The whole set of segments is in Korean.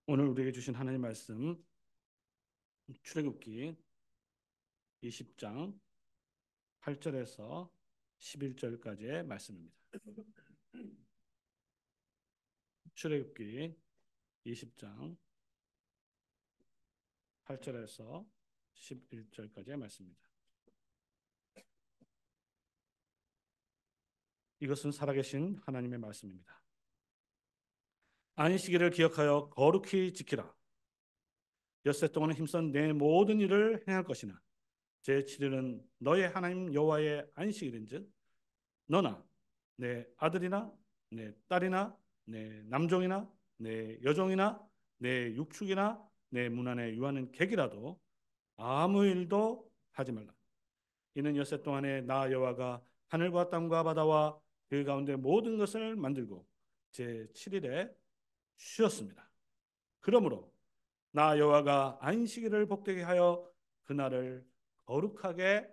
오늘 우리에게 주신 하나님 말씀 출애굽기 20장 8절에서 11절까지의 말씀입니다. 출애굽기 20장 8절에서 11절까지의 말씀입니다. 이것은 살아계신 하나님의 말씀입니다. 안식일을 기억하여 거룩히 지키라. 엿새 동안 힘써 내 모든 일을 행할 것이나 제7일은 너의 하나님 여호와의 안식일인즉 너나 내 아들이나 내 딸이나 내 남종이나 내 여종이나 내 육축이나 내 문 안에 유하는 객이라도 아무 일도 하지 말라. 이는 엿새 동안에 나 여호와가 하늘과 땅과 바다와 그 가운데 모든 것을 만들고 제7일에 쉬었습니다. 그러므로 나 여호와가 안식일을 복되게 하여 그날을 거룩하게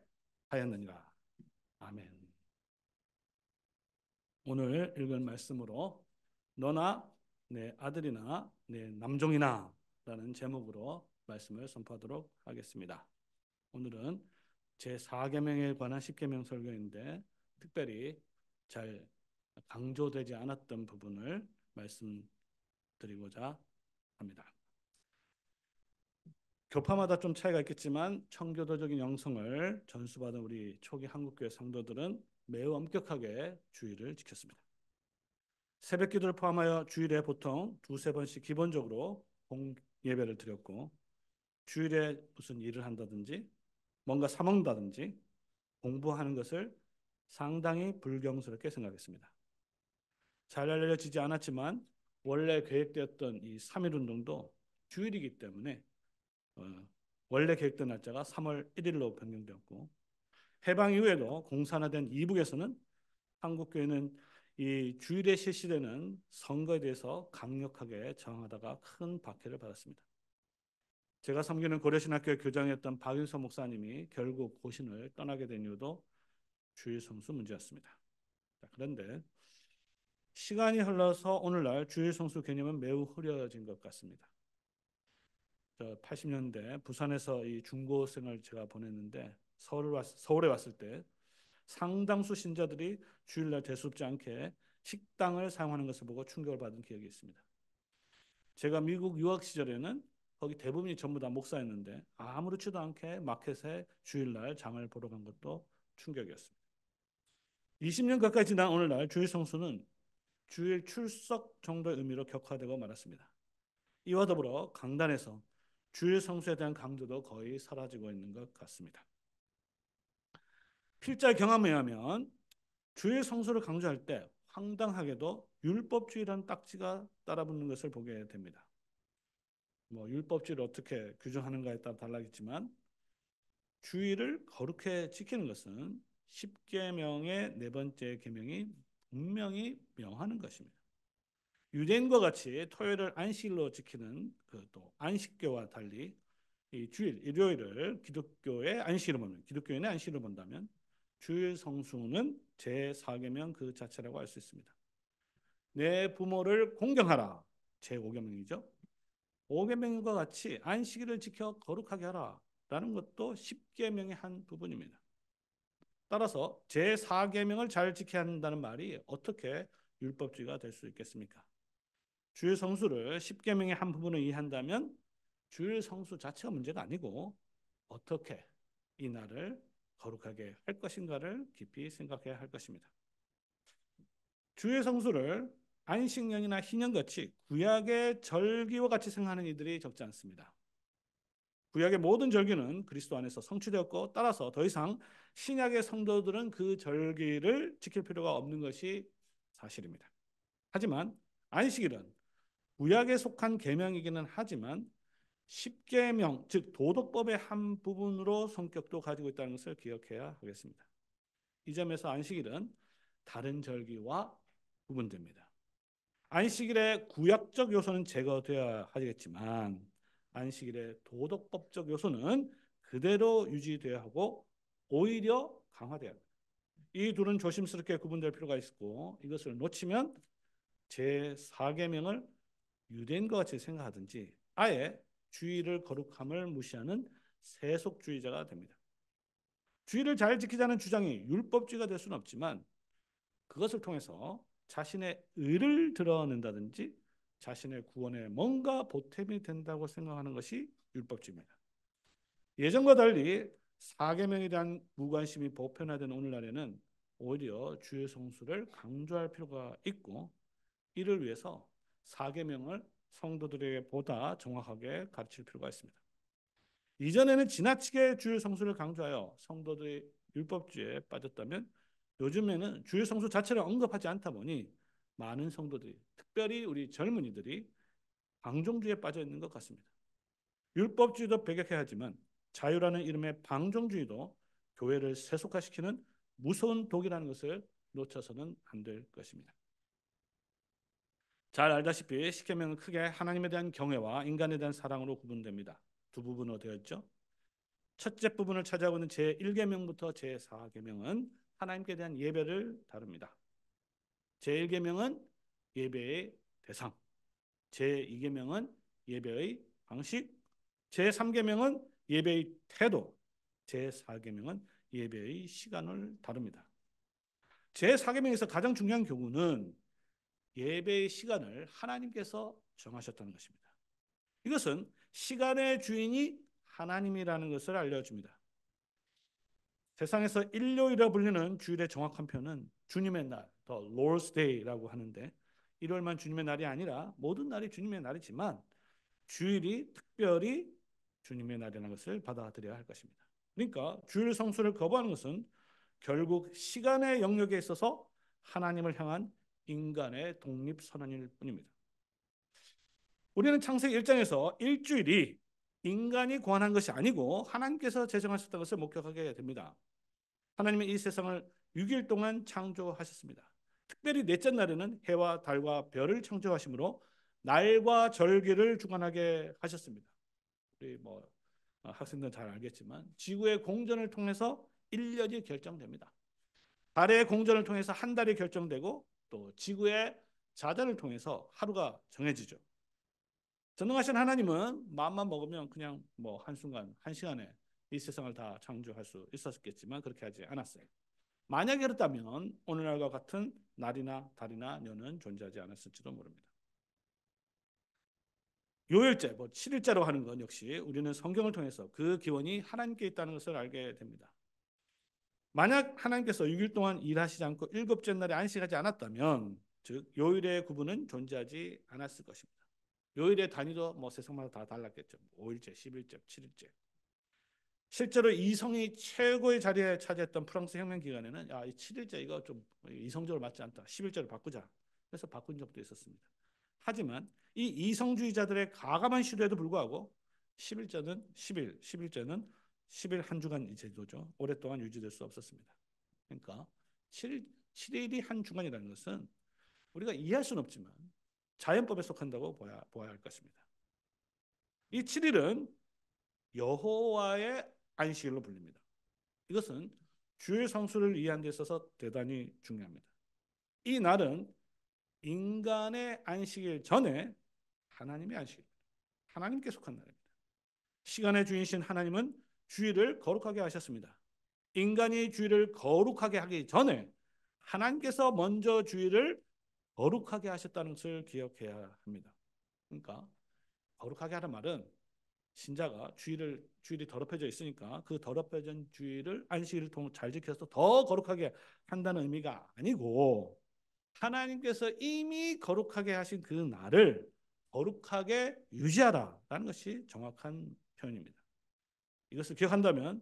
하였느니라. 아멘. 오늘 읽은 말씀으로 너나 내 아들이나 내 남종이나 라는 제목으로 말씀을 선포하도록 하겠습니다. 오늘은 제4계명에 관한 10계명 설교인데 특별히 잘 강조되지 않았던 부분을 말씀드리고자 합니다. 교파마다 좀 차이가 있겠지만 청교도적인 영성을 전수받은 우리 초기 한국교회 성도들은 매우 엄격하게 주일을 지켰습니다. 새벽 기도를 포함하여 주일에 보통 두세 번씩 기본적으로 공예배를 드렸고, 주일에 무슨 일을 한다든지 뭔가 사 먹는다든지 공부하는 것을 상당히 불경스럽게 생각했습니다. 잘 알려지지 않았지만 원래 계획되었던 이 3.1 운동도 주일이기 때문에 원래 계획된 날짜가 3월 1일로 변경되었고, 해방 이후에도 공산화된 이북에서는 한국교회는 이 주일에 실시되는 선거에 대해서 강력하게 저항하다가 큰 박해를 받았습니다. 제가 섬기는 고려신학교의 교장이었던 박윤서 목사님이 결국 고신을 떠나게 된 이유도 주일 성수 문제였습니다. 그런데 시간이 흘러서 오늘날 주일 성수 개념은 매우 흐려진 것 같습니다. 80년대 부산에서 이 중고생을 제가 보냈는데 서울에 왔을 때 상당수 신자들이 주일날 대수롭지 않게 식당을 사용하는 것을 보고 충격을 받은 기억이 있습니다. 제가 미국 유학 시절에는 거기 대부분이 전부 다 목사였는데 아무렇지도 않게 마켓에 주일날 장을 보러 간 것도 충격이었습니다. 20년 가까이 지난 오늘날 주일 성수는 주일 출석 정도의 의미로 격화되고 말았습니다. 이와 더불어 강단에서 주일 성수에 대한 강조도 거의 사라지고 있는 것 같습니다. 필자의 경험에 의하면 주일 성수를 강조할 때 황당하게도 율법주의라는 딱지가 따라붙는 것을 보게 됩니다. 율법주의를 어떻게 규정하는가에 따라 달라겠지만 주일을 거룩히 지키는 것은 10계명의 네 번째 계명이 분명히 명하는 것입니다. 유대인과 같이 토요일을 안식일로 지키는 또 안식교와 달리 이 주일, 일요일을 기독교의 안식일로 본다면 주일 성수는 제4계명 그 자체라고 할 수 있습니다. 내 부모를 공경하라. 제5계명이죠. 5계명과 같이 안식일을 지켜 거룩하게 하라. 라는 것도 10계명의 한 부분입니다. 따라서 제4계명을 잘 지켜야 한다는 말이 어떻게 율법주의가 될 수 있겠습니까? 주일 성수를 10계명의 한 부분을 이해한다면 주일 성수 자체가 문제가 아니고 어떻게 이 날을 거룩하게 할 것인가를 깊이 생각해야 할 것입니다. 주일 성수를 안식년이나 희년같이 구약의 절기와 같이 생각하는 이들이 적지 않습니다. 구약의 모든 절기는 그리스도 안에서 성취되었고 따라서 더 이상 신약의 성도들은 그 절기를 지킬 필요가 없는 것이 사실입니다. 하지만 안식일은 구약에 속한 계명이기는 하지만 10계명, 즉 도덕법의 한 부분으로 성격도 가지고 있다는 것을 기억해야 하겠습니다. 이 점에서 안식일은 다른 절기와 구분됩니다. 안식일의 구약적 요소는 제거되어야 하겠지만 안식일의 도덕법적 요소는 그대로 유지되어야 하고 오히려 강화되어야 합니다. 이 둘은 조심스럽게 구분될 필요가 있고 이것을 놓치면 제4계명을 유대인과 같이 생각하든지 아예 주일을 거룩함을 무시하는 세속주의자가 됩니다. 주일을 잘 지키자는 주장이 율법주의가 될 수는 없지만 그것을 통해서 자신의 의를 드러낸다든지 자신의 구원에 뭔가 보탬이 된다고 생각하는 것이 율법주의입니다. 예전과 달리 사계명에 대한 무관심이 보편화된 오늘날에는 오히려 주의 성수를 강조할 필요가 있고 이를 위해서 사계명을 성도들에게 보다 정확하게 가르칠 필요가 있습니다. 이전에는 지나치게 주의 성수를 강조하여 성도들이 율법주의에 빠졌다면 요즘에는 주의 성수 자체를 언급하지 않다 보니 많은 성도들이 특별히 우리 젊은이들이 방종주의에 빠져 있는 것 같습니다. 율법주의도 배격해야 하지만 자유라는 이름의 방종주의도 교회를 세속화시키는 무서운 독이라는 것을 놓쳐서는 안 될 것입니다. 잘 알다시피 십계명은 크게 하나님에 대한 경외와 인간에 대한 사랑으로 구분됩니다. 두 부분으로 되어 있죠. 첫째 부분을 차지하고 있는 제1계명부터 제4계명은 하나님께 대한 예배를 다룹니다. 제1계명은 예배의 대상, 제2계명은 예배의 방식, 제3계명은 예배의 태도, 제4계명은 예배의 시간을 다룹니다. 제4계명에서 가장 중요한 교훈은 예배의 시간을 하나님께서 정하셨다는 것입니다. 이것은 시간의 주인이 하나님이라는 것을 알려줍니다. 세상에서 일요일이라 불리는 주일의 정확한 표현은 주님의 날, The Lord's Day라고 하는데 일요일만 주님의 날이 아니라 모든 날이 주님의 날이지만 주일이 특별히 주님의 날이라는 것을 받아들여야 할 것입니다. 그러니까 주일 성수를 거부하는 것은 결국 시간의 영역에 있어서 하나님을 향한 인간의 독립선언일 뿐입니다. 우리는 창세기 1장에서 일주일이 인간이 고안한 것이 아니고 하나님께서 제정하셨다는 것을 목격하게 됩니다. 하나님은 이 세상을 6일 동안 창조하셨습니다. 특별히 넷째 날에는 해와 달과 별을 창조하심으로 날과 절기를 주관하게 하셨습니다. 우리 학생들은 잘 알겠지만 지구의 공전을 통해서 1년이 결정됩니다. 달의 공전을 통해서 한 달이 결정되고 또 지구의 자전을 통해서 하루가 정해지죠. 전능하신 하나님은 마음만 먹으면 그냥 한순간, 한 시간에 이 세상을 다 창조할 수 있었겠지만 그렇게 하지 않았어요. 만약에 그렇다면 오늘날과 같은 날이나 달이나 년은 존재하지 않았을지도 모릅니다. 요일제, 7일자로 하는 건 역시 우리는 성경을 통해서 그 기원이 하나님께 있다는 것을 알게 됩니다. 만약 하나님께서 6일 동안 일하시지 않고 일곱째 날에 안식하지 않았다면 즉 요일의 구분은 존재하지 않았을 것입니다. 요일의 단위도 세상마다 다 달랐겠죠. 5일째, 10일째, 7일째. 실제로 이성이 최고의 자리에 차지했던 프랑스 혁명 기간에는 이 7일째 이거 좀 이성적으로 맞지 않다. 11절로 바꾸자. 그래서 바꾼 적도 있었습니다. 하지만 이 이성주의자들의 가감한 시도에도 불구하고 11절은 10일, 11절은 10일 한 주간 제도죠. 오랫동안 유지될 수 없었습니다. 그러니까 7일이 한 주간이라는 것은 우리가 이해할 수는 없지만 자연법에 속한다고 보아야 할 것입니다. 이 7일은 여호와의 안식일로 불립니다. 이것은 주의 성수를 이해하는 데 있어서 대단히 중요합니다. 이 날은 인간의 안식일 전에 하나님의 안식일입니다. 하나님께 속한 날입니다. 시간의 주인이신 하나님은 주일을 거룩하게 하셨습니다. 인간이 주일을 거룩하게 하기 전에 하나님께서 먼저 주일을 거룩하게 하셨다는 것을 기억해야 합니다. 그러니까 거룩하게 하는 말은 신자가 주일이 더럽혀져 있으니까 그 더럽혀진 주일을 안식일을 잘 지켜서 더 거룩하게 한다는 의미가 아니고 하나님께서 이미 거룩하게 하신 그 날을 거룩하게 유지하라라는 것이 정확한 표현입니다. 이것을 기억한다면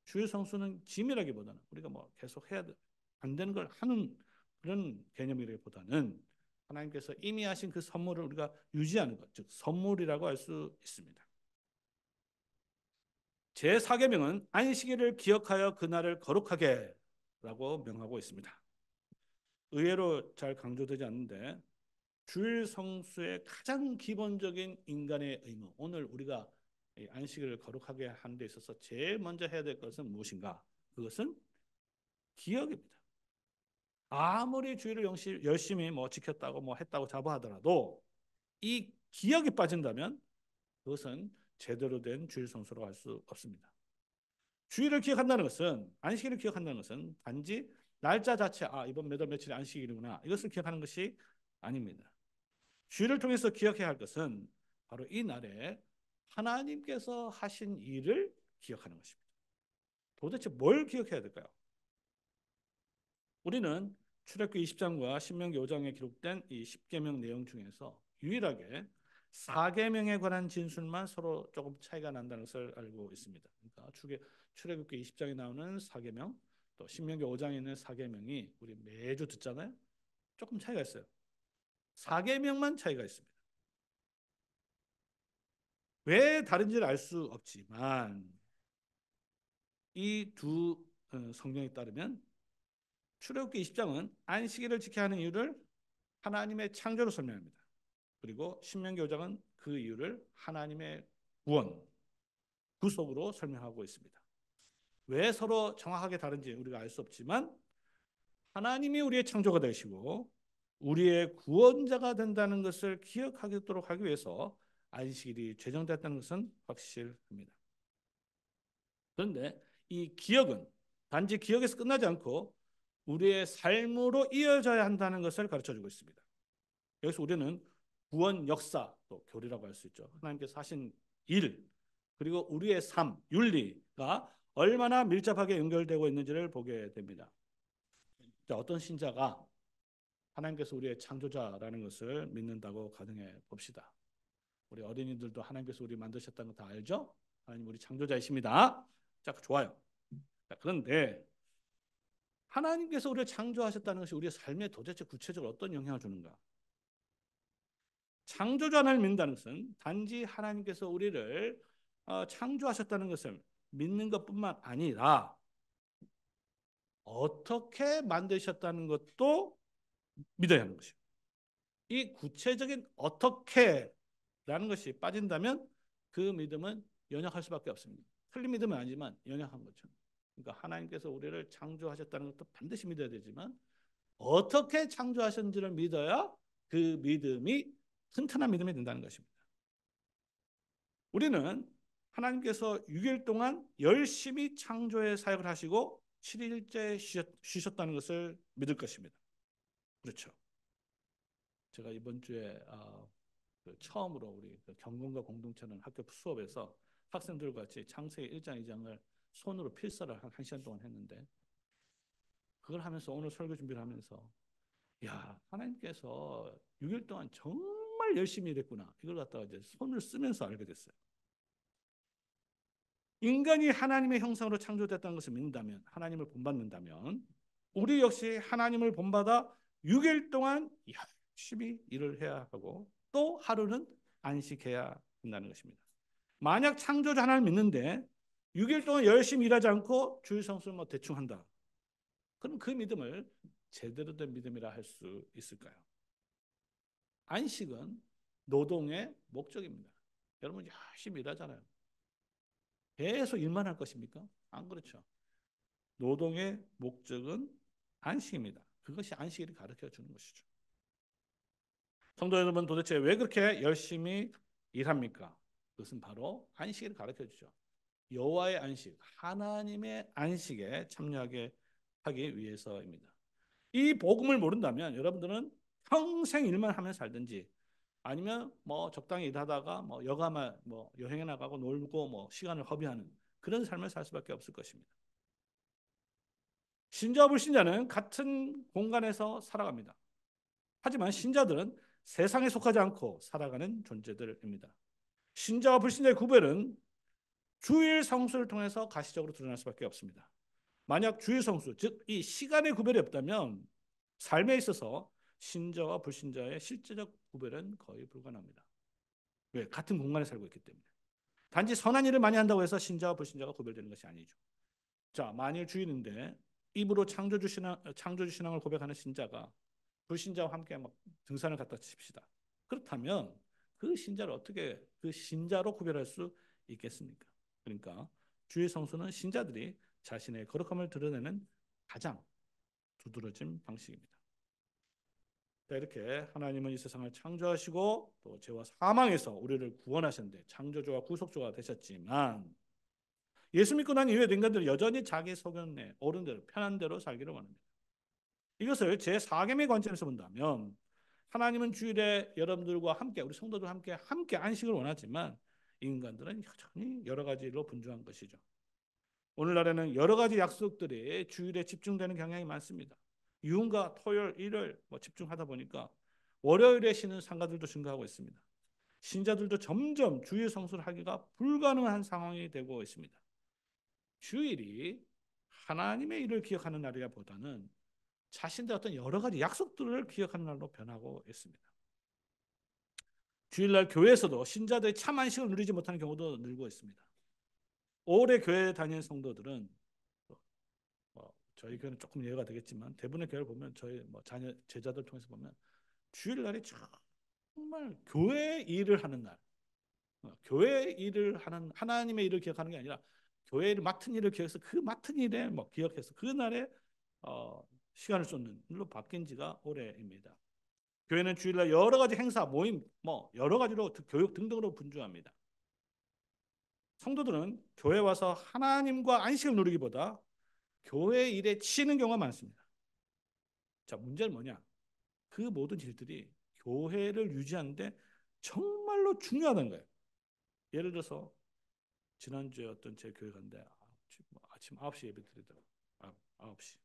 주일 성수는 짐이라기보다는 우리가 계속 해야 안 되는 걸 하는 그런 개념이라기보다는 하나님께서 이미 하신 그 선물을 우리가 유지하는 것, 즉 선물이라고 할 수 있습니다. 제4계명은 안식일을 기억하여 그날을 거룩하게 라고 명하고 있습니다. 의외로 잘 강조되지 않는데 주일 성수의 가장 기본적인 인간의 의무, 오늘 우리가 안식일을 거룩하게 하는 데 있어서 제일 먼저 해야 될 것은 무엇인가? 그것은 기억입니다. 아무리 주일을 열심히 지켰다고 했다고 자부하더라도 이 기억이 빠진다면 그것은 제대로 된 주일 성수로 할 수 없습니다. 주일을 기억한다는 것은, 안식일을 기억한다는 것은 단지 날짜 자체, 이번 몇 월 며칠 안식일이구나, 이것을 기억하는 것이 아닙니다. 주일을 통해서 기억해야 할 것은 바로 이 날에 하나님께서 하신 일을 기억하는 것입니다. 도대체 뭘 기억해야 될까요? 우리는 출애굽기 20장과 신명기 5장에 기록된 이 10계명 내용 중에서 유일하게 4계명에 관한 진술만 서로 조금 차이가 난다는 것을 알고 있습니다. 그러니까 출애굽기 20장에 나오는 4계명, 또 신명기 5장에 있는 4계명이 우리 매주 듣잖아요. 조금 차이가 있어요. 4계명만 차이가 있습니다. 왜 다른지를 알 수 없지만 이 두 성경에 따르면 출애굽기 20장은 안식일을 지켜야 하는 이유를 하나님의 창조로 설명합니다. 그리고 신명기 5장은 그 이유를 하나님의 구원, 구속으로 설명하고 있습니다. 왜 서로 정확하게 다른지 우리가 알 수 없지만 하나님이 우리의 창조가 되시고 우리의 구원자가 된다는 것을 기억하도록 하기 위해서 안식일이 제정됐다는 것은 확실합니다. 그런데 이 기억은 단지 기억에서 끝나지 않고 우리의 삶으로 이어져야 한다는 것을 가르쳐주고 있습니다. 여기서 우리는 구원 역사, 또 교리라고 할 수 있죠. 하나님께서 하신 일, 그리고 우리의 삶, 윤리가 얼마나 밀접하게 연결되고 있는지를 보게 됩니다. 자, 어떤 신자가 하나님께서 우리의 창조자라는 것을 믿는다고 가정해 봅시다. 우리 어린이들도 하나님께서 우리 만드셨다는 거 다 알죠? 하나님 우리 창조자이십니다. 자, 좋아요. 자, 그런데 하나님께서 우리를 창조하셨다는 것이 우리의 삶에 도대체 구체적으로 어떤 영향을 주는가? 창조주 하나님을 믿는다는 것은 단지 하나님께서 우리를 창조하셨다는 것을 믿는 것뿐만 아니라 어떻게 만드셨다는 것도 믿어야 하는 것이에요. 이 구체적인 어떻게라는 것이 빠진다면 그 믿음은 연약할 수밖에 없습니다. 틀린 믿음은 아니지만 연약한 거죠. 그러니까 하나님께서 우리를 창조하셨다는 것도 반드시 믿어야 되지만 어떻게 창조하셨는지를 믿어야 그 믿음이 튼튼한 믿음이 된다는 것입니다. 우리는 하나님께서 6일 동안 열심히 창조의 사역을 하시고 7일째 쉬셨다는 것을 믿을 것입니다. 그렇죠. 제가 이번 주에 처음으로 우리 경건과 공동체는 학교 수업에서 학생들과 같이 창세기 1장, 2장을 손으로 필사를 한 1시간 동안 했는데 그걸 하면서 오늘 설교 준비를 하면서 하나님께서 6일 동안 정말 열심히 일했구나. 이걸 갖다가 이제 손을 쓰면서 알게 됐어요. 인간이 하나님의 형상으로 창조됐다는 것을 믿는다면, 하나님을 본받는다면 우리 역시 하나님을 본받아 6일 동안 열심히 일을 해야 하고 또 하루는 안식해야 한다는 것입니다. 만약 창조주 하나님을 믿는데 6일 동안 열심히 일하지 않고 주일 성수를 대충 한다. 그럼 그 믿음을 제대로 된 믿음이라 할 수 있을까요? 안식은 노동의 목적입니다. 여러분 열심히 일하잖아요. 계속 일만 할 것입니까? 안 그렇죠. 노동의 목적은 안식입니다. 그것이 안식일을 가르쳐 주는 것이죠. 성도 여러분, 도대체 왜 그렇게 열심히 일합니까? 그것은 바로 안식일을 가르쳐 주죠. 여호와의 안식, 하나님의 안식에 참여하게 하기 위해서입니다. 이 복음을 모른다면 여러분들은 평생 일만 하며 살든지 아니면 적당히 일하다가 여가만 여행에 나가고 놀고 시간을 허비하는 그런 삶을 살 수밖에 없을 것입니다. 신자와 불신자는 같은 공간에서 살아갑니다. 하지만 신자들은 세상에 속하지 않고 살아가는 존재들입니다. 신자와 불신자의 구별은 주일 성수를 통해서 가시적으로 드러날 수밖에 없습니다. 만약 주일 성수, 즉 이 시간의 구별이 없다면 삶에 있어서 신자와 불신자의 실제적 구별은 거의 불가능합니다. 왜? 같은 공간에 살고 있기 때문에. 단지 선한 일을 많이 한다고 해서 신자와 불신자가 구별되는 것이 아니죠. 자, 만일 주일인데 입으로 창조주 신앙을 고백하는 신자가 불신자와 함께 등산을 갔다 칩시다. 그렇다면 그 신자를 어떻게 그 신자로 구별할 수 있겠습니까? 그러니까 주일 성수는 신자들이 자신의 거룩함을 드러내는 가장 두드러진 방식입니다. 자, 이렇게 하나님은 이 세상을 창조하시고 또 죄와 사망에서 우리를 구원하셨는데 창조주와 구속주가 되셨지만 예수 믿고 난 이후에 인간들은 여전히 자기 소견에 옳은 대로 편한 대로 살기를 원합니다. 이것을 제4계명의 관점에서 본다면 하나님은 주일에 여러분들과 함께 우리 성도들과 함께 안식을 원하지만 인간들은 여전히 여러 가지로 분주한 것이죠. 오늘날에는 여러 가지 약속들이 주일에 집중되는 경향이 많습니다. 유흥과 토요일, 일요일 집중하다 보니까 월요일에 쉬는 상가들도 증가하고 있습니다. 신자들도 점점 주일 성수를 하기가 불가능한 상황이 되고 있습니다. 주일이 하나님의 일을 기억하는 날이라보다는 자신들의 어떤 여러 가지 약속들을 기억하는 날로 변하고 있습니다. 주일날 교회에서도 신자들이 참 안식을 누리지 못하는 경우도 늘고 있습니다. 오래 교회 다니는 성도들은 저희 교회는 조금 예외가 되겠지만 대부분의 교회를 보면 저희 자녀 제자들 통해서 보면 주일날이 정말 교회 일을 하는 날, 교회 일을 하는 하나님의 일을 기억하는 게 아니라 교회 일 맡은 일을 기억해서 그 맡은 일에 기억해서 그 날에 시간을 쏟는 일로 바뀐 지가 오래입니다. 교회는 주일날 여러 가지 행사, 모임, 여러 가지로 교육 등등으로 분주합니다. 성도들은 교회 와서 하나님과 안식을 누리기보다 교회 일에 치이는 경우가 많습니다. 자, 문제는 뭐냐? 그 모든 일들이 교회를 유지하는데 정말로 중요하다는 거예요. 예를 들어서 지난주에 어떤 제 교회 갔는데 아침 9시 예배 드리더라고요. 9시.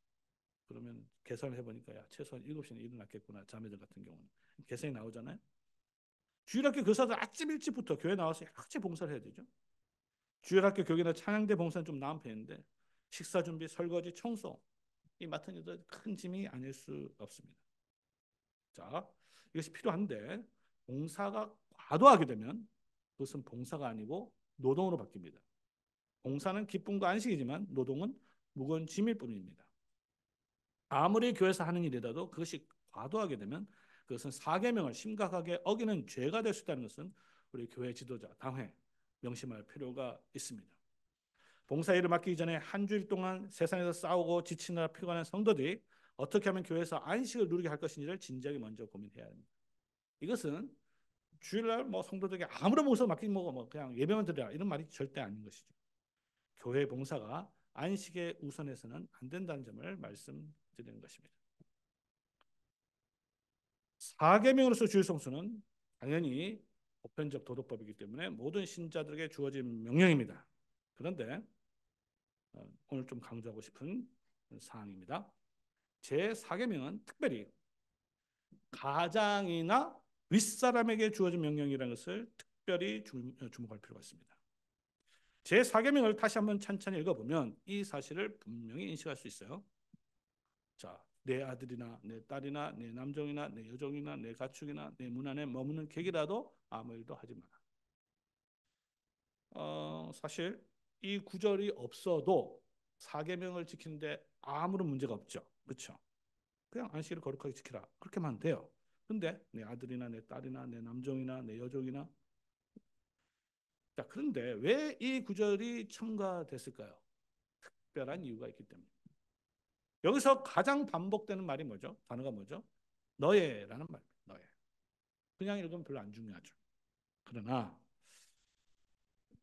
그러면 계산을 해보니까 최소한 7시는 일어났겠구나. 자매들 같은 경우는. 계산이 나오잖아요. 주일학교 교사들 아침 일찍부터 교회 나와서 여러 가지 봉사를 해야 되죠. 주일학교 교계나 찬양대 봉사는 좀 나은 편인데 식사 준비, 설거지, 청소 이 맡은 일도 큰 짐이 아닐 수 없습니다. 자, 이것이 필요한데 봉사가 과도하게 되면 그것은 봉사가 아니고 노동으로 바뀝니다. 봉사는 기쁨과 안식이지만 노동은 무거운 짐일 뿐입니다. 아무리 교회에서 하는 일이라도 그것이 과도하게 되면 그것은 사계명을 심각하게 어기는 죄가 될 수 있다는 것은 우리 교회 지도자, 당회 명심할 필요가 있습니다. 봉사 일을 맡기기 전에 한 주일 동안 세상에서 싸우고 지치느라 피곤한 성도들이 어떻게 하면 교회에서 안식을 누리게 할 것인지를 진지하게 먼저 고민해야 합니다. 이것은 주일날 성도들에게 아무런 봉사 맡기지 그냥 예배만 드려라 이런 말이 절대 아닌 것이죠. 교회 봉사가 안식에 우선해서는 안 된다는 점을 말씀드리는 것입니다. 사계명으로서 주일 성수는 당연히 보편적 도덕법이기 때문에 모든 신자들에게 주어진 명령입니다. 그런데 오늘 좀 강조하고 싶은 사항입니다. 제4계명은 특별히 가장이나 윗사람에게 주어진 명령이라는 것을 특별히 주목할 필요가 있습니다. 제4계명을 다시 한번 천천히 읽어보면 이 사실을 분명히 인식할 수 있어요. 자, 내 아들이나 내 딸이나 내 남종이나 내 여종이나 내 가축이나 내 문 안에 머무는 객이라도 아무 일도 하지 마라. 사실 이 구절이 없어도 4계명을 지키는데 아무런 문제가 없죠. 그렇죠? 그냥 안식일을 거룩하게 지키라. 그렇게만 하면 돼요. 근데 내 아들이나 내 딸이나 내 남종이나 내 여종이나 자, 그런데 왜 이 구절이 첨가됐을까요? 특별한 이유가 있기 때문에. 여기서 가장 반복되는 말이 뭐죠? 단어가 뭐죠? 너예라는 말입니다. 너예. 그냥 읽으면 별로 안 중요하죠. 그러나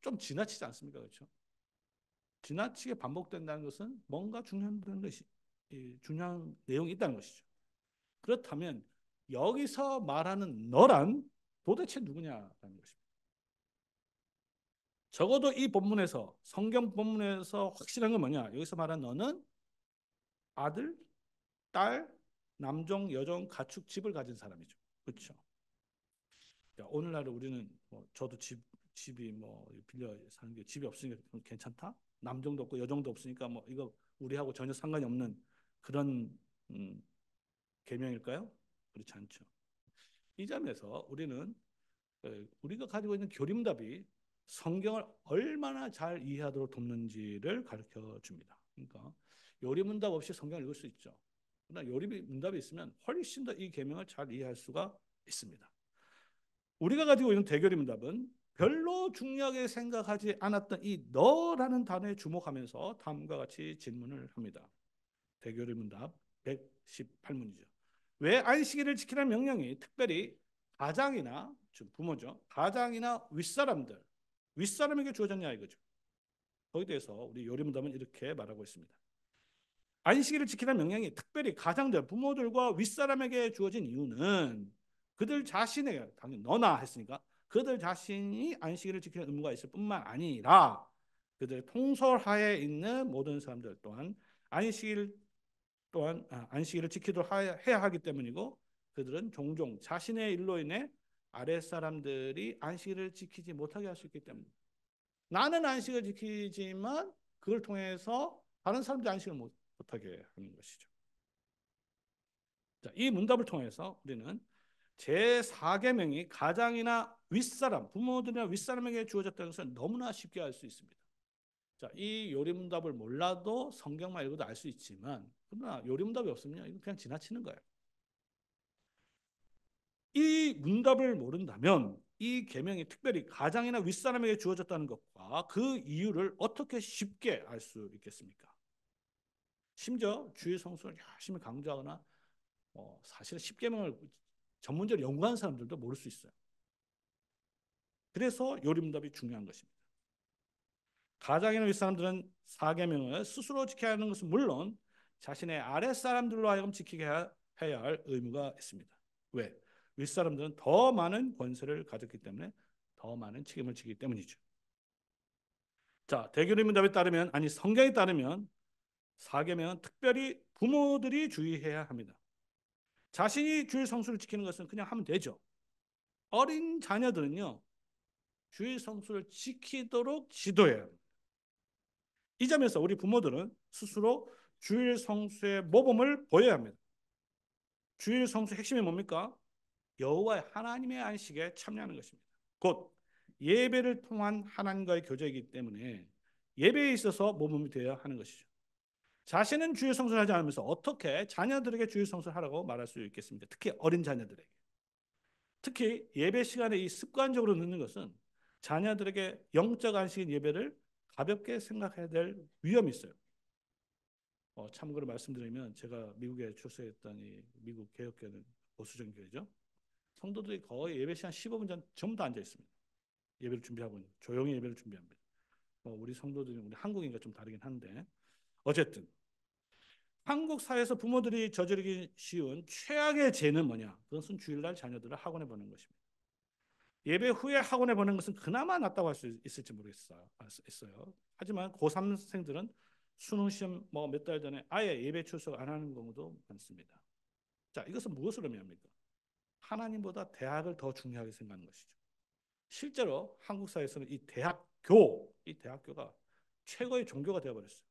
좀 지나치지 않습니까? 그렇죠? 지나치게 반복된다는 것은 뭔가 중요한 내용이 있다는 것이죠. 그렇다면 여기서 말하는 너란 도대체 누구냐라는 것입니다. 적어도 이 본문에서 성경 본문에서 확실한 건 뭐냐? 여기서 말하는 너는 아들, 딸, 남종, 여종, 가축, 집을 가진 사람이죠. 그렇죠? 오늘날 우리는 저도 집이 빌려 사는 게 집이 없으니까 괜찮다. 남종도 없고 여종도 없으니까 이거 우리하고 전혀 상관이 없는 그런 계명일까요? 그렇지 않죠. 이 점에서 우리는 우리가 가지고 있는 교림답이 성경을 얼마나 잘 이해하도록 돕는지를 가르쳐 줍니다. 그러니까 요리문답 없이 성경을 읽을 수 있죠. 그러나 요리문답이 있으면 훨씬 더 이 계명을 잘 이해할 수가 있습니다. 우리가 가지고 있는 대교리문답은 별로 중요하게 생각하지 않았던 이 너라는 단어에 주목하면서 다음과 같이 질문을 합니다. 대교리문답 118문이죠. 왜 안식일을 지키라는 명령이 특별히 가장이나 부모죠. 가장이나 윗사람에게 주어졌냐 이거죠. 거기에 대해서 우리 요리문답은 이렇게 말하고 있습니다. 안식일을 지키라는 명령이 특별히 가장들, 부모들과 윗사람에게 주어진 이유는 그들 자신에게, 당연히 너나 했으니까 그들 자신이 안식일을 지키는 의무가 있을 뿐만 아니라 그들의 통솔하에 있는 모든 사람들 또한 안식일 안식일을 지키도록 해야 하기 때문이고, 그들은 종종 자신의 일로 인해 아랫사람들이 안식일을 지키지 못하게 할 수 있기 때문에, 나는 안식을 지키지만 그걸 통해서 다른 사람들이 안식을 못하게 하는 것이죠. 자, 이 문답을 통해서 우리는 제4계명이 가장이나 윗사람, 부모들이나 윗사람에게 주어졌다는 것을 너무나 쉽게 알 수 있습니다. 자, 이 요리문답을 몰라도 성경만 읽어도 알 수 있지만, 그러나 요리문답이 없으면 이거 그냥 지나치는 거예요. 이 문답을 모른다면 이 계명이 특별히 가장이나 윗사람에게 주어졌다는 것과 그 이유를 어떻게 쉽게 알 수 있겠습니까? 심지어 주의 성수를 열심히 강조하거나 사실은 십계명을 전문적으로 연구하는 사람들도 모를 수 있어요. 그래서 요리문답이 중요한 것입니다. 가장이나 윗사람들은 사계명을 스스로 지켜야 하는 것은 물론 자신의 아랫사람들로 하여금 지키게 해야 할 의무가 있습니다. 왜? 윗사람들은 더 많은 권세를 가졌기 때문에, 더 많은 책임을 지기 때문이죠. 자, 대교리문답에 따르면, 아니 성경에 따르면 사계명은 특별히 부모들이 주의해야 합니다. 자신이 주일 성수를 지키는 것은 그냥 하면 되죠. 어린 자녀들은요, 주일 성수를 지키도록 지도해야 합니다. 이 점에서 우리 부모들은 스스로 주일 성수의 모범을 보여야 합니다. 주일 성수의 핵심이 뭡니까? 여호와의 하나님의 안식에 참여하는 것입니다. 곧 예배를 통한 하나님과의 교제이기 때문에 예배에 있어서 모범이 되어야 하는 것이죠. 자신은 주일 성수를 하지 않으면서 어떻게 자녀들에게 주일 성수를 하라고 말할 수 있겠습니까? 특히 어린 자녀들에게. 특히 예배 시간에 이 습관적으로 늦는 것은 자녀들에게 영적 안식인 예배를 가볍게 생각해야 될 위험이 있어요. 참고로 말씀드리면 제가 미국에 출세했던 이 미국 개혁교회는 보수적인 교회죠. 성도들이 거의 예배 시간 15분 전 전부 다 앉아 있습니다. 예배를 준비하고 조용히 예배를 준비합니다. 우리 성도들이 우리 한국인과 좀 다르긴 한데, 어쨌든 한국 사회에서 부모들이 저지르기 쉬운 최악의 죄는 뭐냐? 그것은 주일날 자녀들을 학원에 보내는 것입니다. 예배 후에 학원에 보내는 것은 그나마 낫다고 할 수 있을지 모르겠어요. 하지만 고3생들은 수능 시험 몇 달 전에 아예 예배 출석 안 하는 경우도 많습니다. 자, 이것은 무엇을 의미합니까? 하나님보다 대학을 더 중요하게 생각하는 것이죠. 실제로 한국 사회에서는 이 대학교가 최고의 종교가 되어버렸어요.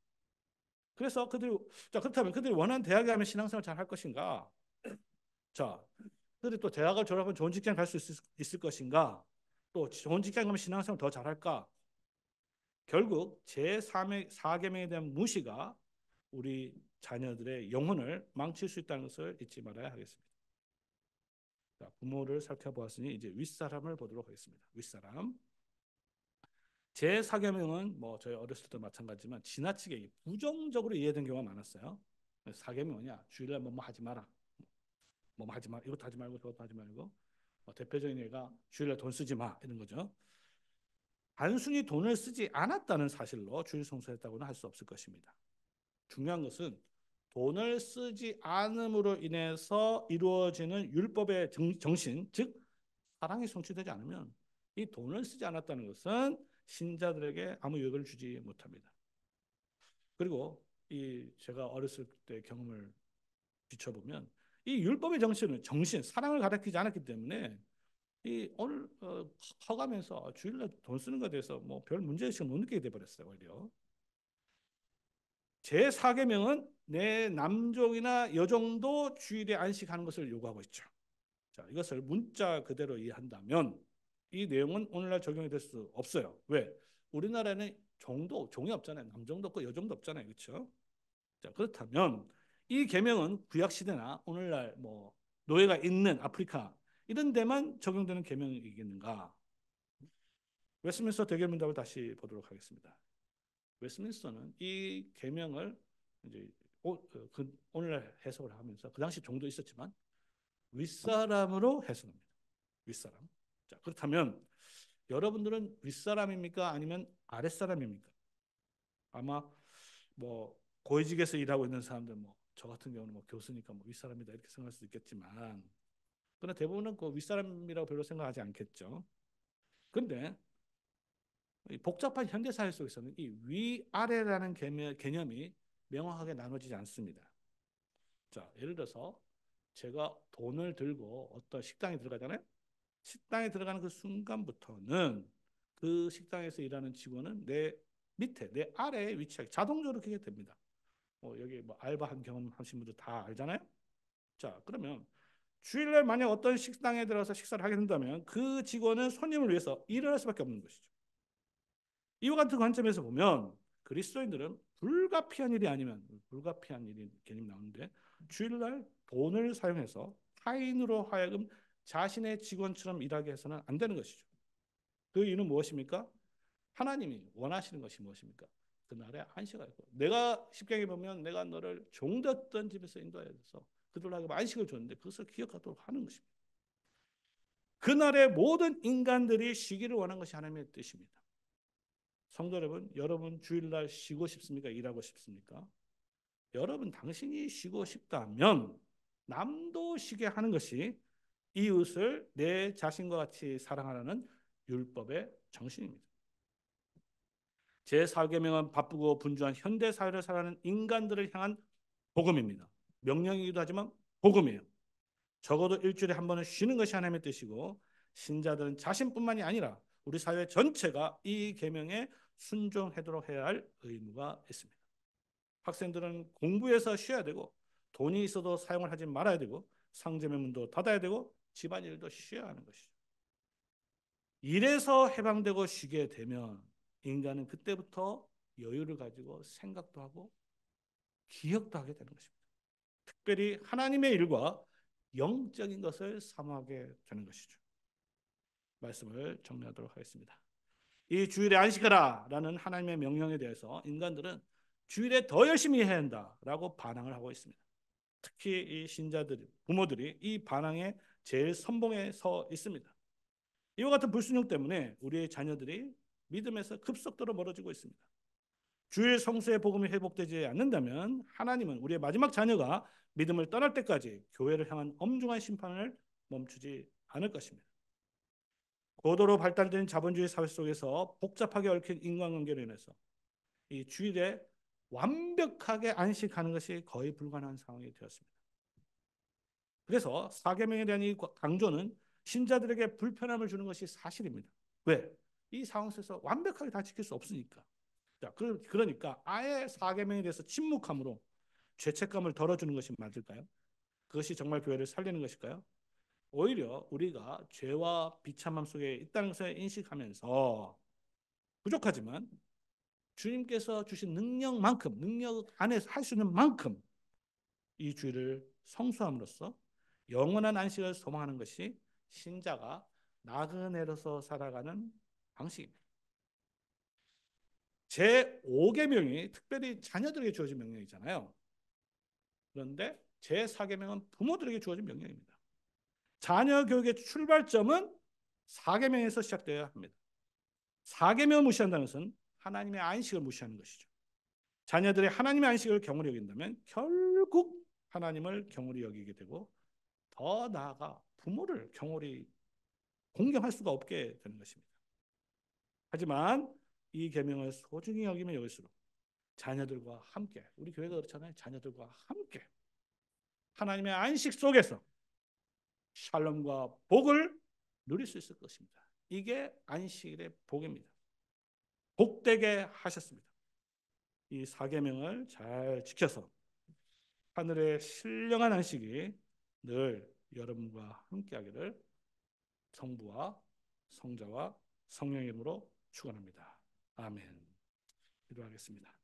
그래서 그렇다면 그들이 원하는 대학에 가면 신앙생활 잘 할 것인가? 자, 그들이 또 대학을 졸업하면 좋은 직장 갈 수 있을 것인가? 또 좋은 직장 가면 신앙생활 더 잘할까? 결국 제4계명에 대한 무시가 우리 자녀들의 영혼을 망칠 수 있다는 것을 잊지 말아야 하겠습니다. 자, 부모를 살펴보았으니 이제 윗사람을 보도록 하겠습니다. 윗사람. 제4계명은 저희 어렸을 때 마찬가지지만 지나치게 부정적으로 이해된 경우가 많았어요. 4계명 뭐냐? 주일날 뭐 하지 마라. 뭐 하지 마. 이것도 하지 말고 저것도 하지 말고. 대표적인 예가 주일날 돈 쓰지 마 이런 거죠. 단순히 돈을 쓰지 않았다는 사실로 주일 성수했다고는 할 수 없을 것입니다. 중요한 것은 돈을 쓰지 않음으로 인해서 이루어지는 율법의 정신, 즉 사랑이 성취되지 않으면 이 돈을 쓰지 않았다는 것은 신자들에게 아무 유익을 주지 못합니다. 그리고 제가 어렸을 때 경험을 비춰보면 이 율법의 정신, 사랑을 가르치지 않았기 때문에 오늘 커가면서 주일날 돈 쓰는 것에 대해서 별 문제의식을 못 느끼게 돼버렸어요. 오히려 제4계명은 내 남종이나 여종도 주일에 안식하는 것을 요구하고 있죠. 자, 이것을 문자 그대로 이해한다면 이 내용은 오늘날 적용이 될 수 없어요. 왜? 우리나라에는 종이 없잖아요. 남종도 없고 여종도 없잖아요. 그렇죠? 자, 그렇다면 이 계명은 구약 시대나 오늘날 노예가 있는 아프리카 이런 데만 적용되는 계명이겠는가? 웨스트민스터 대결문답을 다시 보도록 하겠습니다. 웨스트민스터는 이 계명을 이제 오늘날 해석을 하면서 그 당시 종도 있었지만 윗사람으로 해석합니다. 윗사람. 자, 그렇다면 여러분들은 윗사람입니까? 아니면 아랫사람입니까? 아마 뭐 고위직에서 일하고 있는 사람들 뭐 저 같은 경우는 뭐 교수니까 뭐 윗사람이다 이렇게 생각할 수 있겠지만 그러나 대부분은 그 윗사람이라고 별로 생각하지 않겠죠. 그런데 복잡한 현대 사회 속에서는 이 위아래라는 개념이 명확하게 나눠지지 않습니다. 자, 예를 들어서 제가 돈을 들고 어떤 식당에 들어가잖아요. 식당에 들어가는 그 순간부터는 그 식당에서 일하는 직원은 내 밑에, 내 아래에 위치하게 자동적으로 그게 됩니다. 여기 뭐 알바한 경험 하신 분들 다 알잖아요. 자, 그러면 주일날 만약 어떤 식당에 들어가서 식사를 하게 된다면 그 직원은 손님을 위해서 일을 할 수밖에 없는 것이죠. 이와 같은 관점에서 보면 그리스도인들은 불가피한 일이 아니면 불가피한 일이 개념이 나오는데 주일날 돈을 사용해서 타인으로 하여금 자신의 직원처럼 일하게 해서는 안 되는 것이죠. 그 이유는 무엇입니까? 하나님이 원하시는 것이 무엇입니까? 그날에 안식을 하고 내가 십경에 보면 내가 너를 종되었던 집에서 인도하여 서 그들에게 안식을 줬는데 그것을 기억하도록 하는 것입니다. 그날에 모든 인간들이 쉬기를 원한 것이 하나님의 뜻입니다. 성도 여러분, 여러분 주일날 쉬고 싶습니까? 일하고 싶습니까? 여러분 당신이 쉬고 싶다면 남도 쉬게 하는 것이 이웃을 내 자신과 같이 사랑하라는 율법의 정신입니다. 제4계명은 바쁘고 분주한 현대 사회를 살아가는 인간들을 향한 복음입니다. 명령이기도 하지만 복음이에요. 적어도 일주일에 한 번은 쉬는 것이 하나님의 뜻이고 신자들은 자신뿐만이 아니라 우리 사회 전체가 이 계명에 순종하도록 해야 할 의무가 있습니다. 학생들은 공부해서 쉬어야 되고 돈이 있어도 사용을 하지 말아야 되고 상점의 문도 닫아야 되고 집안일도 쉬어야 하는 것이죠. 일에서 해방되고 쉬게 되면 인간은 그때부터 여유를 가지고 생각도 하고 기억도 하게 되는 것입니다. 특별히 하나님의 일과 영적인 것을 사모하게 되는 것이죠. 말씀을 정리하도록 하겠습니다. 이 주일에 안식하라 라는 하나님의 명령에 대해서 인간들은 주일에 더 열심히 해야 한다라고 반항을 하고 있습니다. 특히 이 신자들, 부모들이 이 반항에 제일 선봉에 서 있습니다. 이와 같은 불순종 때문에 우리의 자녀들이 믿음에서 급속도로 멀어지고 있습니다. 주일 성수의 복음이 회복되지 않는다면 하나님은 우리의 마지막 자녀가 믿음을 떠날 때까지 교회를 향한 엄중한 심판을 멈추지 않을 것입니다. 고도로 발달된 자본주의 사회 속에서 복잡하게 얽힌 인간관계로 인해서 이 주일에 완벽하게 안식하는 것이 거의 불가능한 상황이 되었습니다. 그래서 사계명에 대한 이 강조는 신자들에게 불편함을 주는 것이 사실입니다. 왜? 이 상황 속에서 완벽하게 다 지킬 수 없으니까. 자, 그러니까 아예 사계명에 대해서 침묵함으로 죄책감을 덜어주는 것이 맞을까요? 그것이 정말 교회를 살리는 것일까요? 오히려 우리가 죄와 비참함 속에 있다는 것을 인식하면서 부족하지만 주님께서 주신 능력만큼 능력 안에서 할 수 있는 만큼 이 주일을 성수함으로써 영원한 안식을 소망하는 것이 신자가 나그네로서 살아가는 방식입니다. 제5계명이 특별히 자녀들에게 주어진 명령이잖아요. 그런데 제4계명은 부모들에게 주어진 명령입니다. 자녀 교육의 출발점은 4계명에서 시작되어야 합니다. 4계명을 무시한다는 것은 하나님의 안식을 무시하는 것이죠. 자녀들의 하나님의 안식을 경홀히 여긴다면 결국 하나님을 경홀히 여기게 되고 더 나아가 부모를 경홀히 공경할 수가 없게 되는 것입니다. 하지만 이 계명을 소중히 여기면 여길수록 자녀들과 함께 우리 교회가 그렇잖아요. 자녀들과 함께 하나님의 안식 속에서 샬롬과 복을 누릴 수 있을 것입니다. 이게 안식일의 복입니다. 복되게 하셨습니다. 이 4계명을 잘 지켜서 하늘의 신령한 안식이 늘 여러분과 함께하기를 성부와 성자와 성령의 이름으로 축원합니다. 아멘. 기도하겠습니다.